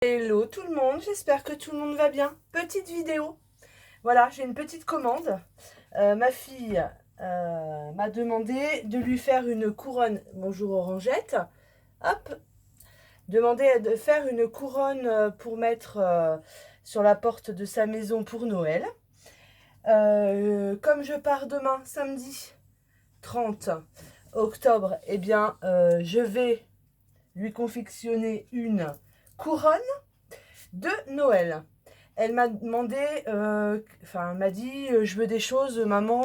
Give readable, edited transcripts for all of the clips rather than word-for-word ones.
Hello tout le monde, j'espère que tout le monde va bien. Petite vidéo, voilà, j'ai une petite commande. Ma fille m'a demandé de lui faire une couronne, bonjour Orangette, hop, demandé de faire une couronne pour mettre sur la porte de sa maison pour Noël. Comme je pars demain, samedi 30 octobre, eh bien, je vais lui confectionner une couronne de Noël. Elle m'a demandé, elle m'a dit, je veux des choses, maman,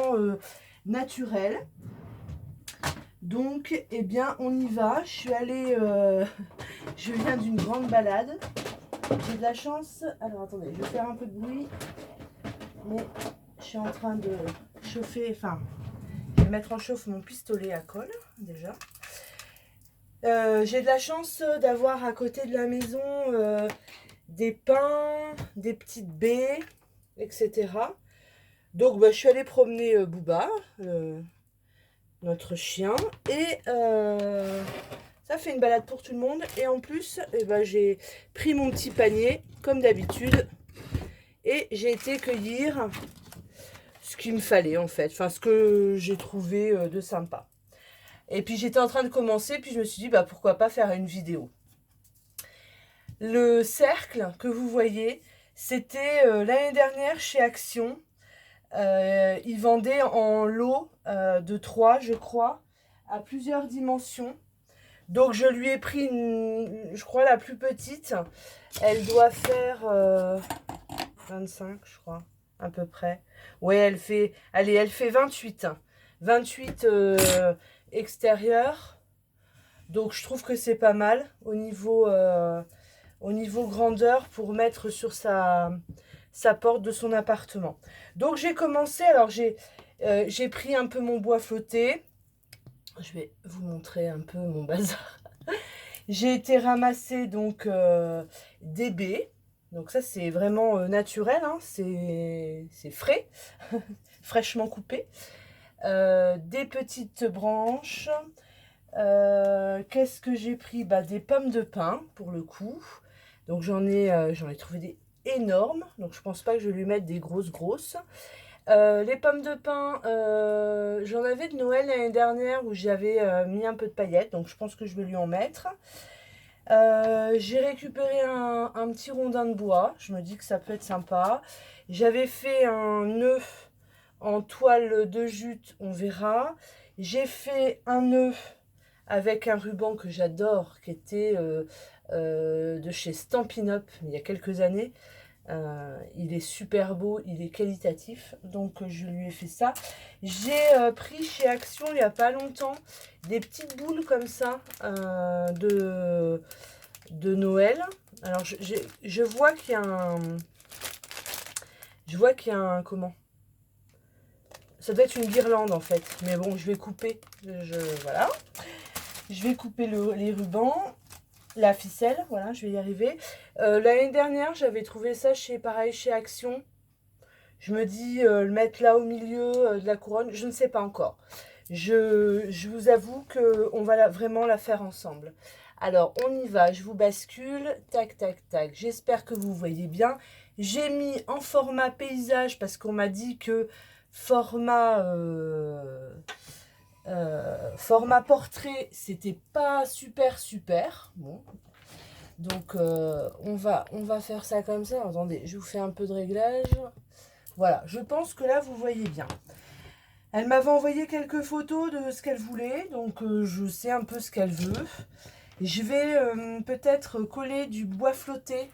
naturelles. Donc, eh bien, on y va. Je suis allée, je viens d'une grande balade. J'ai de la chance. Alors, attendez, je vais faire un peu de bruit. Mais je suis en train de chauffer, je vais mettre en chauffe mon pistolet à colle, déjà. J'ai de la chance d'avoir à côté de la maison des pins, des petites baies, etc. Donc je suis allée promener Booba, notre chien, et ça fait une balade pour tout le monde. Et en plus, j'ai pris mon petit panier, comme d'habitude, et j'ai été cueillir ce qu'il me fallait en fait, ce que j'ai trouvé de sympa. Et puis j'étais en train de commencer, puis je me suis dit, pourquoi pas faire une vidéo. Le cercle que vous voyez, c'était l'année dernière chez Action. Ils vendaient en lot de 3, je crois, à plusieurs dimensions. Donc je lui ai pris, je crois, la plus petite. Elle doit faire 25, je crois, à peu près. Ouais, elle fait, allez, elle fait 28. 28 extérieur. Donc je trouve que c'est pas mal au niveau grandeur pour mettre sur sa porte de son appartement. Donc j'ai commencé, alors j'ai pris un peu mon bois flotté. Je vais vous montrer un peu mon bazar. J'ai été ramasser donc des baies. Donc ça c'est vraiment naturel, hein, c'est frais, fraîchement coupé. Des petites branches. Qu'est-ce que j'ai pris? Des pommes de pin pour le coup. Donc j'en ai trouvé des énormes. Donc je pense pas que je vais lui mettre des grosses. Les pommes de pin, j'en avais de Noël l'année dernière où j'avais mis un peu de paillettes. Donc je pense que je vais lui en mettre. J'ai récupéré un petit rondin de bois. Je me dis que ça peut être sympa. J'avais fait un nœud en toile de jute, on verra. J'ai fait un nœud avec un ruban que j'adore, qui était de chez Stampin' Up il y a quelques années. Il est super beau, il est qualitatif, donc je lui ai fait ça. J'ai pris chez Action il n'y a pas longtemps des petites boules comme ça de Noël. Alors je vois qu'il y a un... Je vois qu'il y a un... Comment? Ça doit être une guirlande en fait. Mais bon, je vais couper. Voilà. Je vais couper les rubans. La ficelle, voilà, je vais y arriver. L'année dernière, j'avais trouvé ça pareil, chez Action. Je me dis le mettre là au milieu de la couronne, je ne sais pas encore. Je vous avoue qu'on va vraiment la faire ensemble. Alors, on y va, je vous bascule, tac, tac, tac. J'espère que vous voyez bien. J'ai mis en format paysage parce qu'on m'a dit que format portrait, c'était pas super. Bon, donc on va faire ça comme ça. Attendez, je vous fais un peu de réglage. Voilà, je pense que là vous voyez bien. Elle m'avait envoyé quelques photos de ce qu'elle voulait, donc je sais un peu ce qu'elle veut. Je vais peut-être coller du bois flotté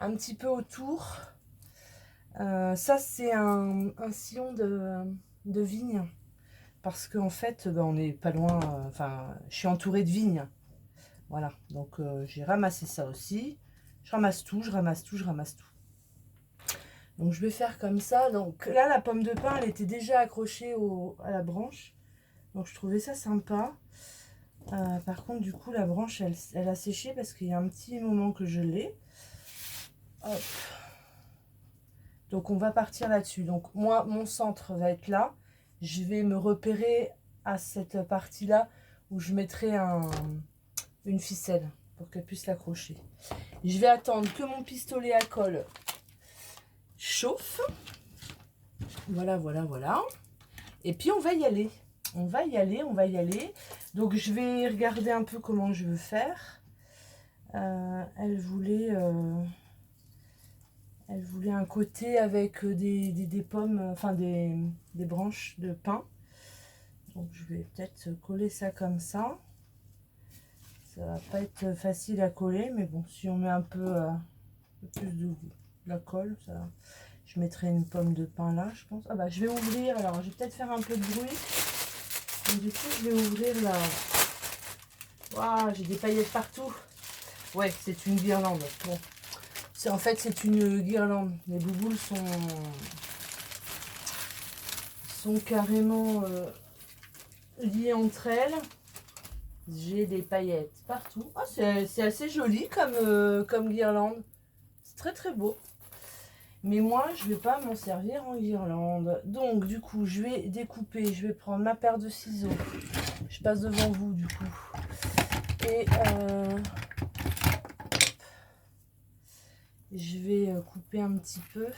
un petit peu autour. Ça c'est un sillon de vigne. Parce qu'en fait, on n'est pas loin, je suis entourée de vignes. Voilà, donc j'ai ramassé ça aussi. Je ramasse tout. Donc je vais faire comme ça. Donc là, la pomme de pin, elle était déjà accrochée à la branche. Donc je trouvais ça sympa. Par contre, du coup, la branche, elle a séché parce qu'il y a un petit moment que je l'ai. Hop. Donc on va partir là-dessus. Donc moi, mon centre va être là. Je vais me repérer à cette partie-là où je mettrai une ficelle. pour qu'elle puisse l'accrocher. Je vais attendre que mon pistolet à colle chauffe. Voilà, voilà, voilà. Et puis on va y aller. On va y aller, on va y aller. Donc je vais regarder un peu comment je veux faire. Elle voulait un côté avec des pommes, enfin des branches de pin. Donc je vais peut-être coller ça comme ça. Ça va pas être facile à coller, mais bon, si on met un peu plus de la colle, ça, je mettrai une pomme de pin là, je pense. Ah bah je vais ouvrir, alors je vais peut-être faire un peu de bruit. Donc, du coup, je vais ouvrir là. Waouh, j'ai des paillettes partout. Ouais, c'est une guirlande. Bon, en fait, c'est une guirlande. Les bouboules sont carrément liées entre elles. J'ai des paillettes partout. Oh, c'est assez joli comme guirlande. C'est très très beau. Mais moi, je ne vais pas m'en servir en guirlande. Donc, du coup, je vais découper. Je vais prendre ma paire de ciseaux. Je passe devant vous, du coup. Et je vais couper un petit peu.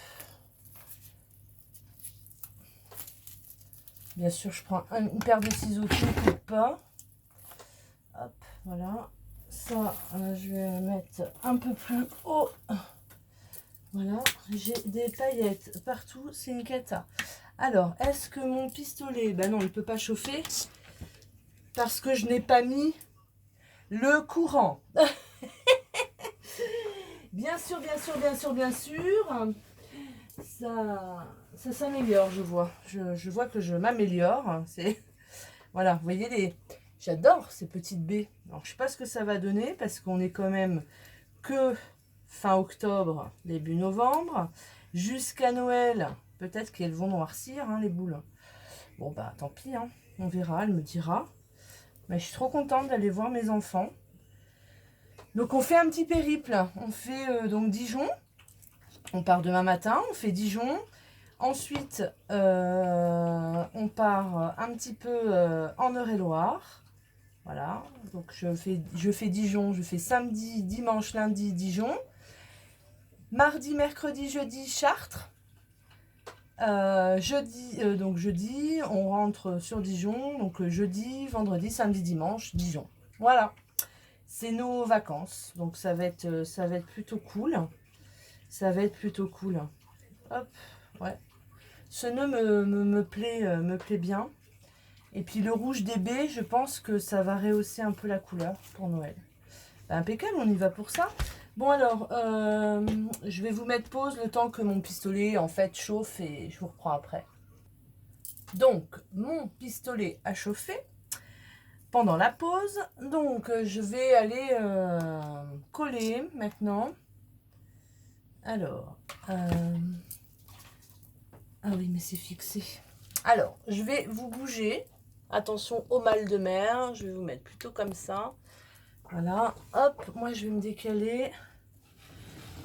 Bien sûr, je prends une paire de ciseaux qui ne coupe pas. Hop, voilà. Ça, je vais mettre un peu plus haut. Voilà, j'ai des paillettes partout, c'est une cata. Alors, est-ce que mon pistolet, ben non, il ne peut pas chauffer parce que je n'ai pas mis le courant. Bien sûr, bien sûr, bien sûr, bien sûr. Ça s'améliore, je vois. Je vois que je m'améliore. Voilà, vous voyez, j'adore ces petites baies. Alors, je ne sais pas ce que ça va donner parce qu'on est quand même que fin octobre, début novembre. Jusqu'à Noël, peut-être qu'elles vont noircir, hein, les boules. Bon, bah, tant pis, hein. On verra, elle me dira. Mais je suis trop contente d'aller voir mes enfants. Donc, on fait un petit périple. On fait donc Dijon. On part demain matin, on fait Dijon. Ensuite, on part un petit peu en Eure-et-Loire. Voilà, donc je fais Dijon, je fais samedi, dimanche, lundi, Dijon. Mardi, mercredi, jeudi, Chartres. Jeudi, on rentre sur Dijon. Donc jeudi, vendredi, samedi, dimanche, Dijon. Voilà, c'est nos vacances. Donc ça va être plutôt cool. Ça va être plutôt cool. Hop, ouais. Ce nœud me plaît bien. Et puis le rouge des baies, je pense que ça va rehausser un peu la couleur pour Noël. Bah, impeccable, on y va pour ça. Bon alors, je vais vous mettre pause le temps que mon pistolet en fait chauffe et je vous reprends après. Donc, mon pistolet a chauffé pendant la pause. Donc, je vais aller coller maintenant. Alors, ah oui, mais c'est fixé. Alors, je vais vous bouger. Attention au mal de mer. Je vais vous mettre plutôt comme ça. Voilà. Hop, moi je vais me décaler.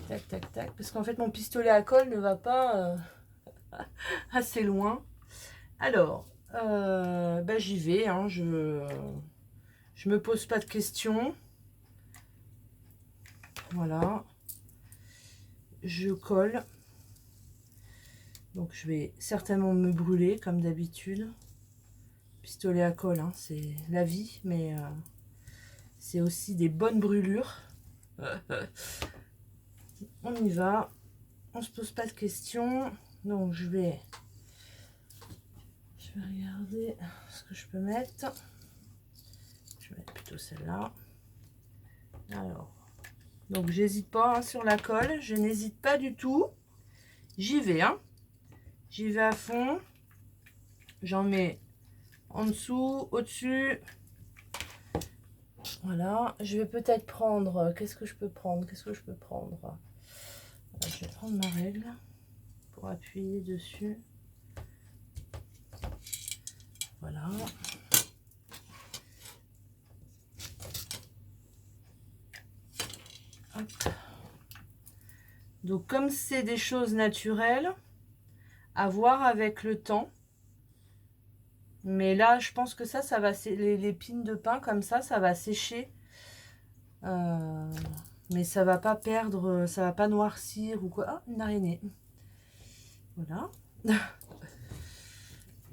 Tac, tac, tac. Parce qu'en fait, mon pistolet à colle ne va pas assez loin. Alors, bah, j'y vais. Hein, je me pose pas de questions. Voilà. Je colle. Donc, je vais certainement me brûler comme d'habitude. Pistolet à colle, hein, c'est la vie, mais c'est aussi des bonnes brûlures. On y va. On se pose pas de questions. Donc, je vais regarder ce que je peux mettre. Je vais mettre plutôt celle-là. Alors, donc j'hésite pas hein, sur la colle. Je n'hésite pas du tout. J'y vais. Hein. J'y vais à fond. J'en mets en dessous, au-dessus. Voilà. Je vais peut-être prendre... Qu'est-ce que je peux prendre? Qu'est-ce que je peux prendre? Voilà, je vais prendre ma règle pour appuyer dessus. Voilà. Hop. Donc comme c'est des choses naturelles, à voir avec le temps. Mais là, je pense que ça va les pines de pin comme ça va sécher Mais ça va pas perdre, ça va pas noircir ou quoi. Ah, une araignée. Voilà.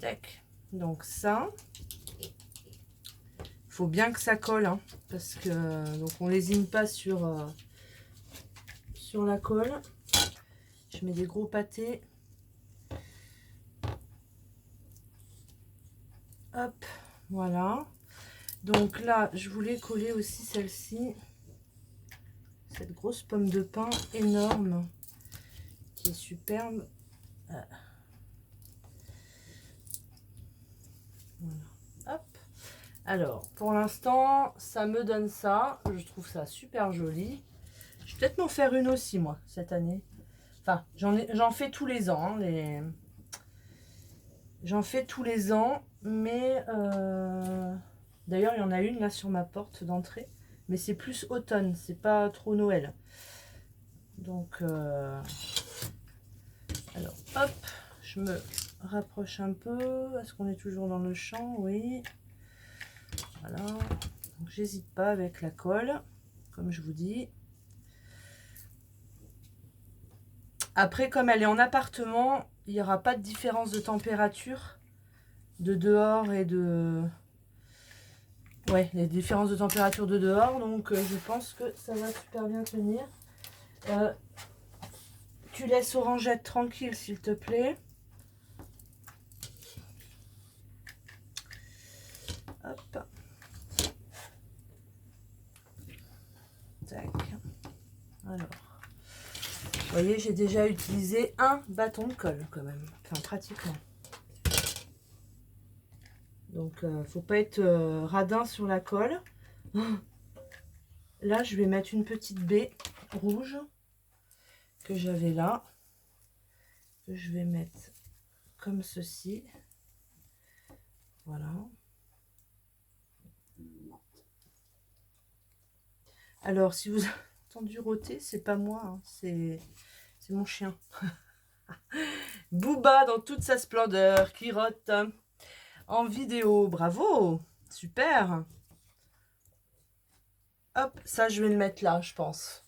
Tac. Donc ça. Il faut bien que ça colle, hein, parce que donc on lésine pas sur la colle. Je mets des gros pâtés. Hop, voilà. Donc là, je voulais coller aussi celle-ci. Cette grosse pomme de pin énorme qui est superbe. Voilà. Hop. Alors, pour l'instant, ça me donne ça. Je trouve ça super joli. Je vais peut-être m'en faire une aussi, moi, cette année. Enfin, j'en fais tous les ans. Hein, j'en fais tous les ans. Mais, d'ailleurs, il y en a une là sur ma porte d'entrée. Mais c'est plus automne. C'est pas trop Noël. Donc, alors, hop. Je me rapproche un peu. Est-ce qu'on est toujours dans le champ? Oui. Voilà. Donc, j'hésite pas avec la colle, comme je vous dis. Après, comme elle est en appartement, il n'y aura pas de différence de température de dehors et de... Ouais, les différences de température de dehors. Donc, je pense que ça va super bien tenir. Tu laisses Orangette tranquille, s'il te plaît. Hop. Tac. Alors. Vous voyez, j'ai déjà utilisé un bâton de colle quand même. Enfin, pratiquement. Donc, faut pas être radin sur la colle. Là, je vais mettre une petite baie rouge que j'avais là. Que je vais mettre comme ceci. Voilà. Alors, si vous avez entendu rôter, c'est pas moi, hein, c'est mon chien. Booba dans toute sa splendeur qui rote en vidéo. Bravo, super. Hop, ça je vais le mettre là, je pense.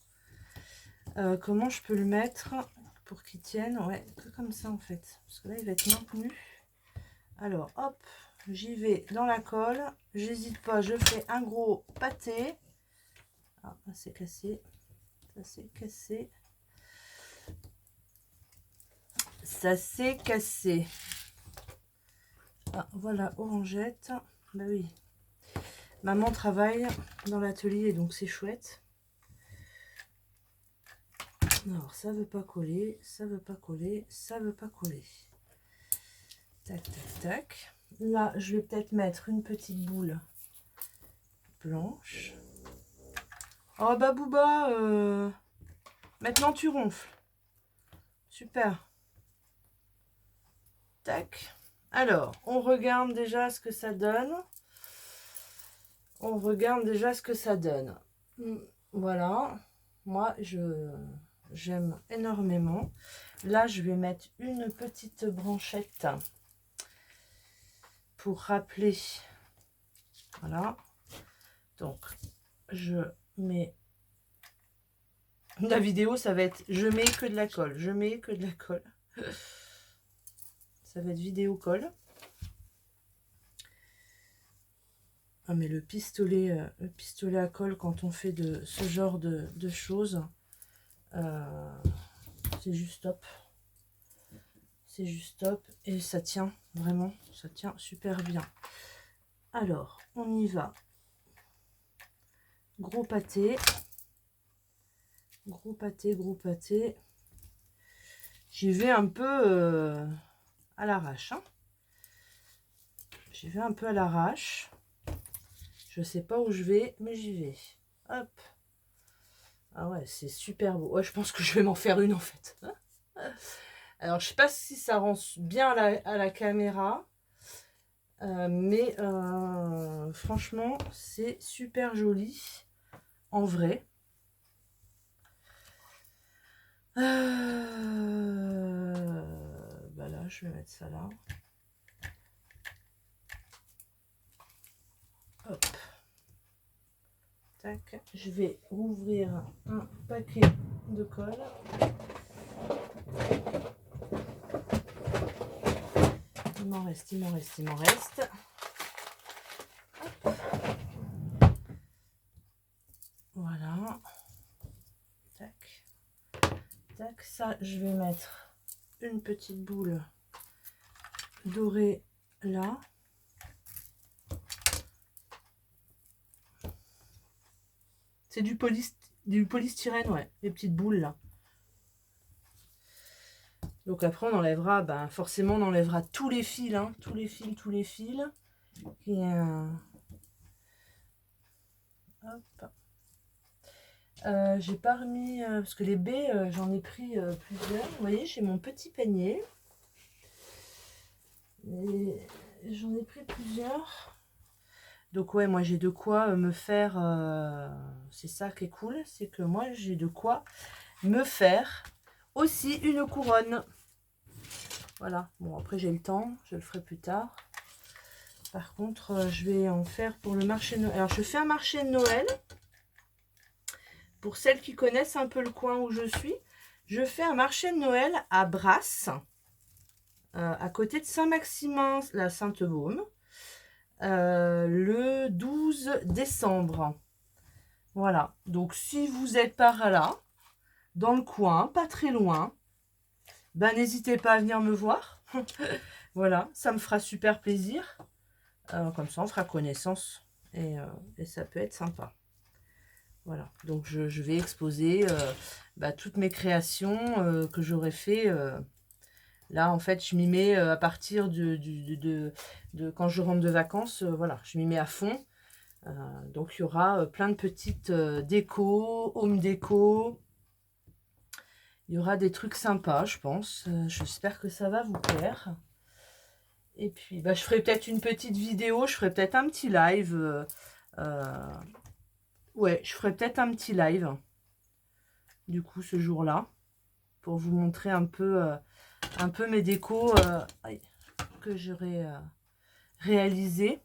Comment je peux le mettre pour qu'il tienne? Ouais, que comme ça en fait. Parce que là, il va être maintenu. Alors, hop, j'y vais dans la colle. J'hésite pas, je fais un gros pâté. Ah, c'est cassé. Ça s'est cassé. Ça s'est cassé. Ah, voilà, Orangette. Bah oui. Maman travaille dans l'atelier, donc c'est chouette. Alors, ça veut pas coller, ça veut pas coller, ça veut pas coller. Tac, tac, tac. Là, je vais peut-être mettre une petite boule blanche. Oh, bah, Booba, maintenant tu ronfles. Super. Tac. Alors, on regarde déjà ce que ça donne. On regarde déjà ce que ça donne. Voilà. Moi, j'aime énormément. Là, je vais mettre une petite branchette pour rappeler. Voilà. Donc, je mets... La vidéo, ça va être... Je mets que de la colle. Je mets que de la colle. Ça va être vidéo colle. Ah, mais le pistolet à colle, quand on fait de ce genre de choses, c'est juste top. C'est juste top. Et ça tient, vraiment, ça tient super bien. Alors, on y va. Gros pâté. Gros pâté, gros pâté. J'y vais un peu à l'arrache. Hein. J'y vais un peu à l'arrache. Je sais pas où je vais, mais j'y vais. Hop. Ah ouais, c'est super beau. Ouais, je pense que je vais m'en faire une en fait. Alors, je sais pas si ça rend bien à la caméra. Mais franchement, c'est super joli. En vrai. Bah là, je vais mettre ça là. Hop. Tac. Je vais ouvrir un paquet de colle. Il m'en reste, il m'en reste, il m'en reste. Hop. Voilà. Tac. Tac. Ça, je vais mettre une petite boule dorée là. C'est du polystyrène, ouais, les petites boules là. Donc après, on enlèvera, ben, forcément, on enlèvera tous les fils, hein, tous les fils. Et, hop. J'ai pas remis, parce que les baies, j'en ai pris plusieurs. Vous voyez, j'ai mon petit panier. J'en ai pris plusieurs. Donc ouais, moi j'ai de quoi me faire, c'est ça qui est cool, c'est que moi j'ai de quoi me faire aussi une couronne. Voilà, bon après j'ai le temps, je le ferai plus tard. Par contre, je vais en faire pour le marché de Noël. Alors je fais un marché de Noël. Pour celles qui connaissent un peu le coin où je suis, je fais un marché de Noël à Brasse, à côté de Saint-Maximin, la Sainte-Baume. Le 12 décembre. Voilà, donc si vous êtes par là, dans le coin, pas très loin, ben n'hésitez pas à venir me voir. Voilà, ça me fera super plaisir. Comme ça, on fera connaissance et ça peut être sympa. Voilà, donc je vais exposer toutes mes créations que j'aurais fait. Là, en fait, je m'y mets à partir de quand je rentre de vacances. Voilà, je m'y mets à fond. Donc, il y aura plein de petites décos, home déco. Il y aura des trucs sympas, je pense. J'espère que ça va vous plaire. Et puis, je ferai peut-être une petite vidéo. Je ferai peut-être un petit live. Ouais, je ferai peut-être un petit live. Du coup, ce jour-là. Pour vous montrer un peu mes décos que j'aurais réalisé.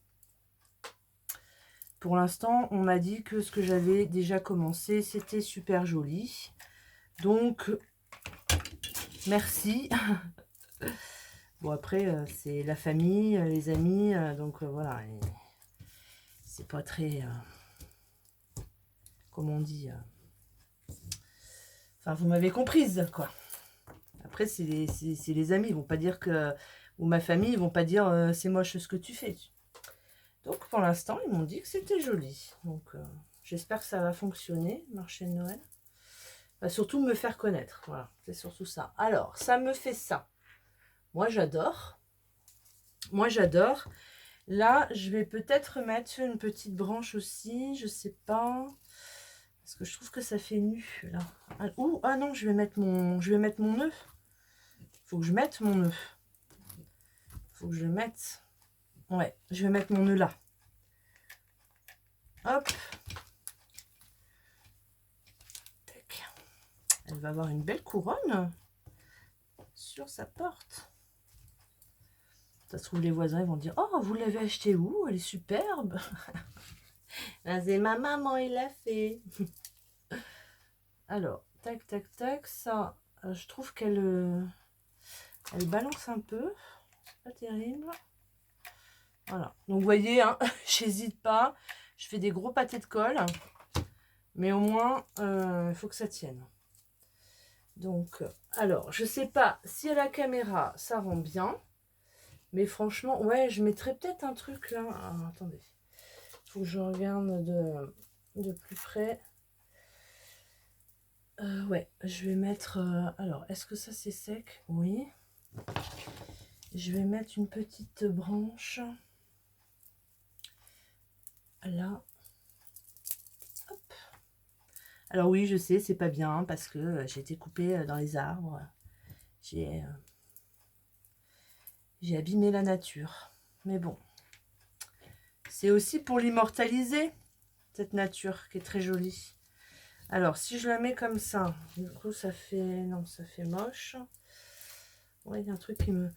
Pour l'instant, on m'a dit que ce que j'avais déjà commencé, c'était super joli. Donc, merci. Bon, après, c'est la famille, les amis, donc voilà. C'est pas très... comment on dit enfin, vous m'avez comprise, quoi. Après, c'est les amis, ils vont pas dire que... Ou ma famille, ils vont pas dire c'est moche ce que tu fais. Donc, pour l'instant, ils m'ont dit que c'était joli. Donc, j'espère que ça va fonctionner, marché de Noël. Surtout me faire connaître. Voilà, c'est surtout ça. Alors, ça me fait ça. Moi, j'adore. Moi, j'adore. Là, je vais peut-être mettre une petite branche aussi. Je sais pas. Parce que je trouve que ça fait nu, là. Ah non, je vais mettre mon nœud. Faut que je mette mon nœud. Faut que je le mette. Ouais, je vais mettre mon nœud là. Hop. Tac. Elle va avoir une belle couronne sur sa porte. Ça se trouve, les voisins ils vont dire « Oh, vous l'avez acheté où? Elle est superbe !» C'est ma maman, il l'a fait. Alors, tac, tac, tac. Ça, je trouve qu'elle elle balance un peu. C'est pas terrible. Voilà. Donc, vous voyez, hein, j'hésite pas. Je fais des gros pâtés de colle. Mais au moins, il faut que ça tienne. Donc, alors, je sais pas si à la caméra, ça rend bien. Mais franchement, ouais, je mettrais peut-être un truc là. Ah, attendez. Il faut que je regarde de plus près. Ouais, je vais mettre... alors, est-ce que ça c'est sec? Oui. Je vais mettre une petite branche. Là. Hop. Alors oui, je sais, c'est pas bien parce que j'ai été coupée dans les arbres. J'ai abîmé la nature. Mais bon. C'est aussi pour l'immortaliser, cette nature qui est très jolie. Alors, si je la mets comme ça, du coup, ça fait... Non, ça fait moche. Ouais, il y a un truc qui me...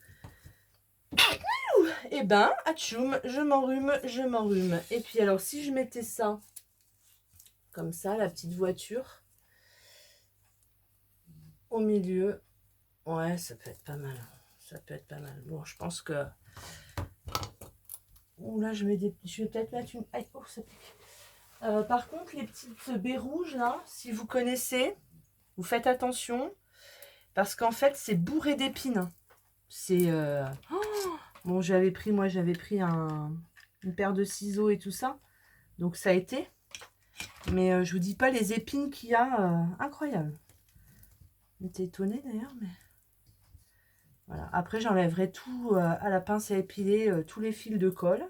Eh ben, atchoum, je m'enrhume. Et puis, alors, si je mettais ça comme ça, la petite voiture. Au milieu. Ouais, ça peut être pas mal. Ça peut être pas mal. Bon, je pense que... Oh, là, je vais peut-être mettre une... Aïe, oh, ça pique. Par contre, les petites baies rouges, là, si vous connaissez, vous faites attention. Parce qu'en fait, c'est bourré d'épines. C'est... Oh, bon, j'avais pris une paire de ciseaux et tout ça. Donc, ça a été. Mais je vous dis pas les épines qu'il y a. Incroyable. J'étais étonnée d'ailleurs, mais... Voilà. Après, j'enlèverai tout à la pince à épiler, tous les fils de colle.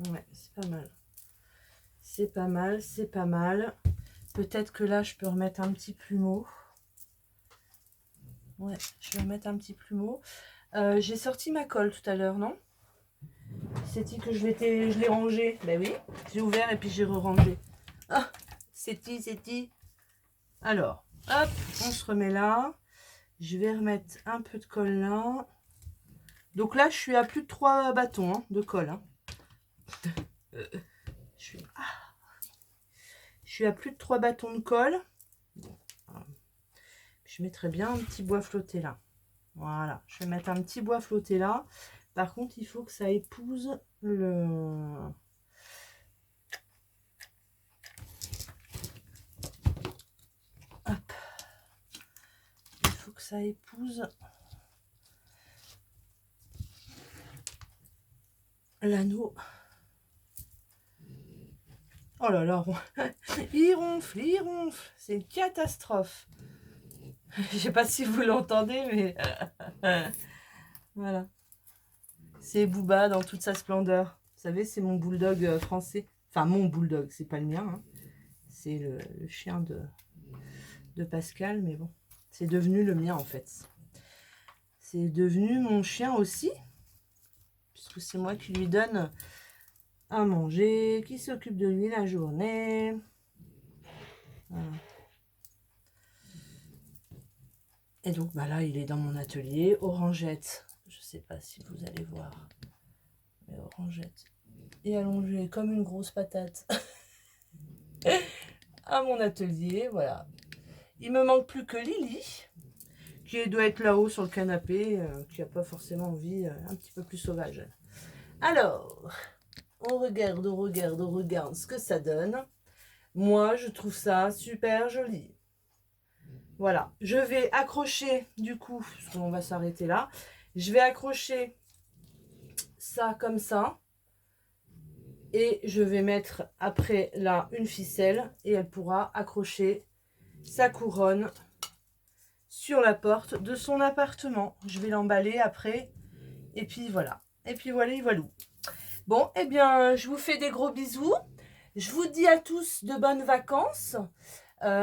Ouais, c'est pas mal. C'est pas mal, c'est pas mal. Peut-être que là, je peux remettre un petit plumeau. Ouais, je vais remettre un petit plumeau. J'ai sorti ma colle tout à l'heure, non? C'est dit que je l'ai rangé. Ben oui, j'ai ouvert et puis j'ai re-rangé. Ah, c'est dit. Alors, hop, on se remet là. Je vais remettre un peu de colle là. Donc là, je suis à plus de 3 bâtons hein, de colle. Hein. Je suis à plus de 3 bâtons de colle. Bon, je mettrai bien un petit bois flotté là. Voilà, je vais mettre un petit bois flotté là. Par contre, il faut que ça épouse le... Hop. Il faut que ça épouse l'anneau. Oh là là, il ronfle. C'est une catastrophe. Je sais pas si vous l'entendez, mais voilà. C'est Booba dans toute sa splendeur. Vous savez, c'est mon bulldog français. Enfin, mon bulldog, c'est pas le mien. Hein. C'est le chien de Pascal, mais bon. C'est devenu le mien, en fait. C'est devenu mon chien aussi. Puisque c'est moi qui lui donne à manger, qui s'occupe de lui la journée. Voilà. Et donc, bah là, il est dans mon atelier. Orangette. Je sais pas si vous allez voir. Mais Orangette est allongée comme une grosse patate à mon atelier. Voilà. Il me manque plus que Lily, qui doit être là-haut sur le canapé, qui n'a pas forcément envie, un petit peu plus sauvage. Alors, on regarde ce que ça donne. Moi, je trouve ça super joli. Voilà, je vais accrocher, du coup, parce qu'on va s'arrêter là, je vais accrocher ça comme ça. Et je vais mettre après là une ficelle et elle pourra accrocher sa couronne sur la porte de son appartement. Je vais l'emballer après. Et puis voilà. Et puis voilà. Bon, eh bien, je vous fais des gros bisous. Je vous dis à tous de bonnes vacances.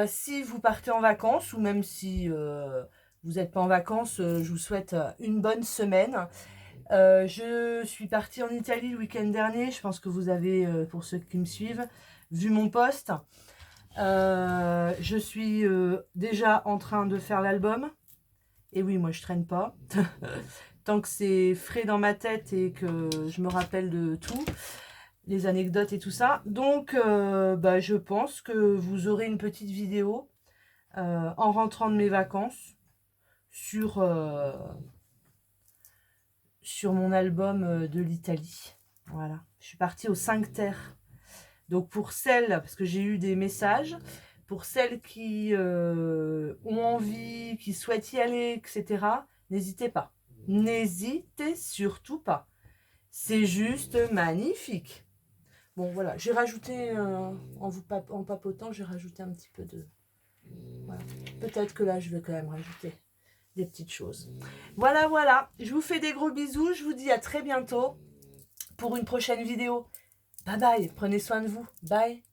Si vous partez en vacances ou même si vous n'êtes pas en vacances, je vous souhaite une bonne semaine. Je suis partie en Italie le week-end dernier. Je pense que vous avez, pour ceux qui me suivent, vu mon post. Je suis déjà en train de faire l'album. Et oui, moi je traîne pas. Tant que c'est frais dans ma tête et que je me rappelle de tout, les anecdotes et tout ça. Donc, bah, je pense que vous aurez une petite vidéo en rentrant de mes vacances sur mon album de l'Italie. Voilà, je suis partie aux 5 terres. Donc pour celles, parce que j'ai eu des messages, pour celles qui ont envie, qui souhaitent y aller, etc., n'hésitez pas. N'hésitez surtout pas. C'est juste magnifique. Bon, voilà, j'ai rajouté, en papotant, j'ai rajouté un petit peu de... Voilà. Peut-être que là, je vais quand même rajouter des petites choses. Voilà, je vous fais des gros bisous, je vous dis à très bientôt pour une prochaine vidéo. Bye bye, prenez soin de vous, bye.